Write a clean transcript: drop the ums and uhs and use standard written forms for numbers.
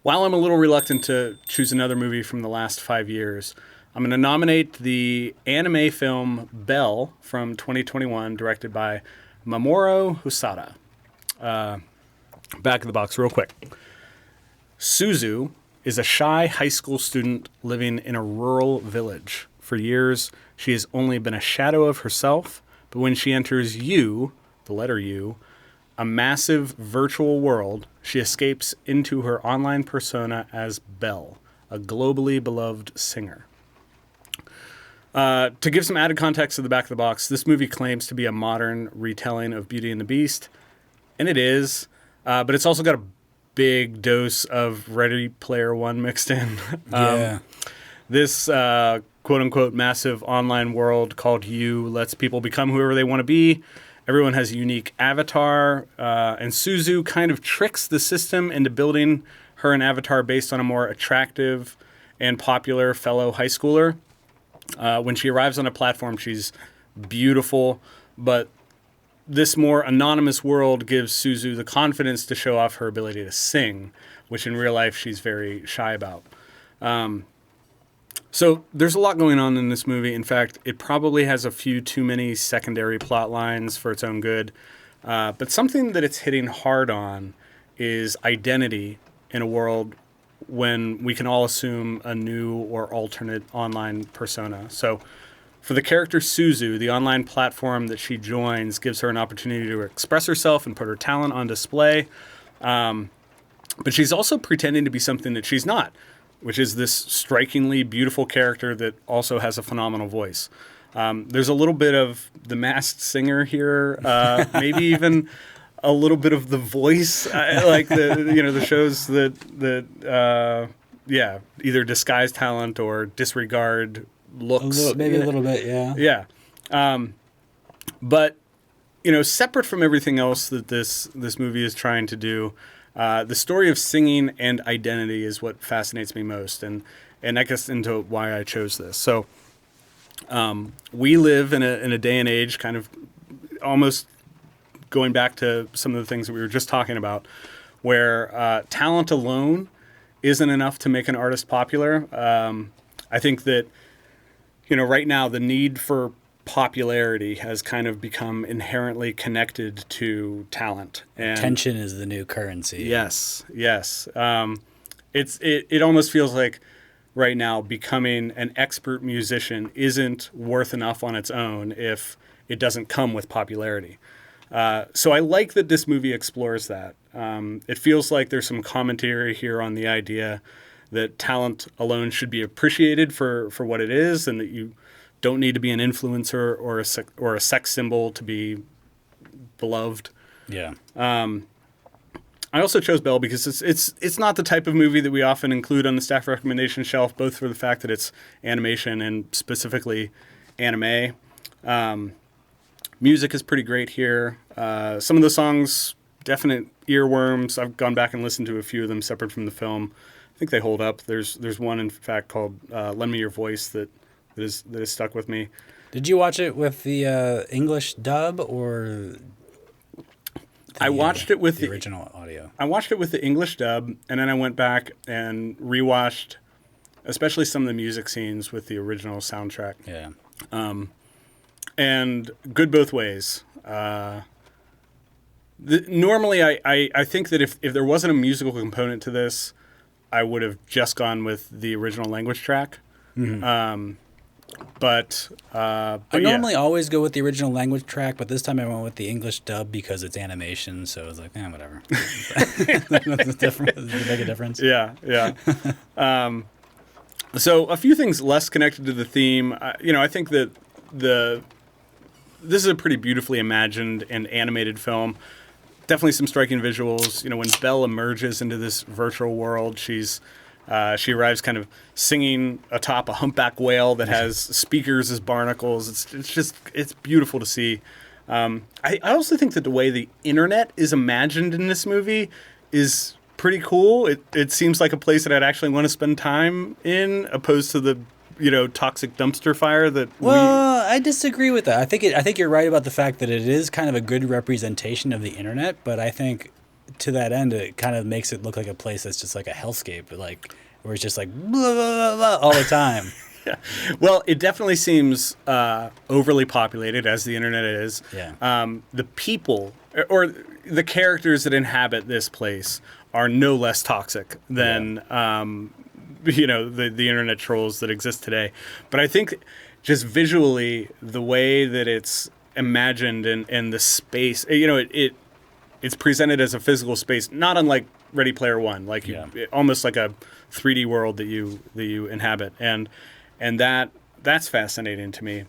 while I'm a little reluctant to choose another movie from the last 5 years, I'm going to nominate the anime film BELLE from 2021, directed by Mamoru Hosoda. Back of the box real quick. Suzu is a shy high school student living in a rural village. For years, she has only been a shadow of herself, but when she enters U, the letter U, a massive virtual world, she escapes into her online persona as BELLE, a globally beloved singer. To give some added context to the back of the box, this movie claims to be a modern retelling of Beauty and the Beast, and it is, but it's also got a big dose of Ready Player One mixed in. This quote-unquote massive online world called You lets people become whoever they want to be. Everyone has a unique avatar, and Suzu kind of tricks the system into building her an avatar based on a more attractive and popular fellow high schooler. When she arrives on a platform, she's beautiful, but this more anonymous world gives Suzu the confidence to show off her ability to sing, which in real life she's very shy about. So there's a lot going on in this movie. In fact, it probably has a few too many secondary plot lines for its own good. But something that it's hitting hard on is identity in a world when we can all assume a new or alternate online persona. So for the character Suzu, the online platform that she joins gives her an opportunity to express herself and put her talent on display. But she's also pretending to be something that she's not, which is this strikingly beautiful character that also has a phenomenal voice. There's a little bit of The Masked Singer here, maybe even a little bit of The Voice, like the shows that either disguise talent or disregard looks. Maybe a little bit, yeah. Yeah. But, separate from everything else that this movie is trying to do, the story of singing and identity is what fascinates me most, and that gets into why I chose this. So we live in a day and age, kind of almost going back to some of the things that we were just talking about, where talent alone isn't enough to make an artist popular. I think that, right now the need for popularity has kind of become inherently connected to talent. And attention is the new currency. Yes. It almost feels like right now becoming an expert musician isn't worth enough on its own if it doesn't come with popularity. So I like that this movie explores that. It feels like there's some commentary here on the idea that talent alone should be appreciated for what it is, and that you don't need to be an influencer or a sex symbol to be beloved. Yeah. I also chose BELLE because it's not the type of movie that we often include on the staff recommendation shelf, both for the fact that it's animation and specifically anime. Music is pretty great here. Some of the songs, definite earworms. I've gone back and listened to a few of them separate from the film. I think they hold up. There's one, in fact, called Lend Me Your Voice that is stuck with me. Did you watch it with the English dub or I watched it with the original audio? I watched it with the English dub, and then I went back and rewatched especially some of the music scenes with the original soundtrack. Yeah. And good both ways. Normally, I think that if there wasn't a musical component to this, I would have just gone with the original language track. Mm-hmm. But I normally always go with the original language track, but this time I went with the English dub because it's animation, so I was like, whatever. That's different. Does it make a difference? Yeah. So a few things less connected to the theme. I think that this is a pretty beautifully imagined and animated film. Definitely some striking visuals. When Belle emerges into this virtual world, she arrives kind of singing atop a humpback whale that has speakers as barnacles. It's beautiful to see. I also think that the way the internet is imagined in this movie is pretty cool. It seems like a place that I'd actually want to spend time in, opposed to the toxic dumpster fire that I disagree with that. I think you're right about the fact that it is kind of a good representation of the internet, but I think to that end, it kind of makes it look like a place that's just like a hellscape, like where it's just like blah, blah, blah, blah, all the time. Yeah. Well, it definitely seems overly populated, as the internet is. Yeah. The people or the characters that inhabit this place are no less toxic than the internet trolls that exist today. But I think just visually, the way that it's imagined and the space, it's presented as a physical space, not unlike Ready Player One, like almost like a 3D world that you inhabit, and that's fascinating to me.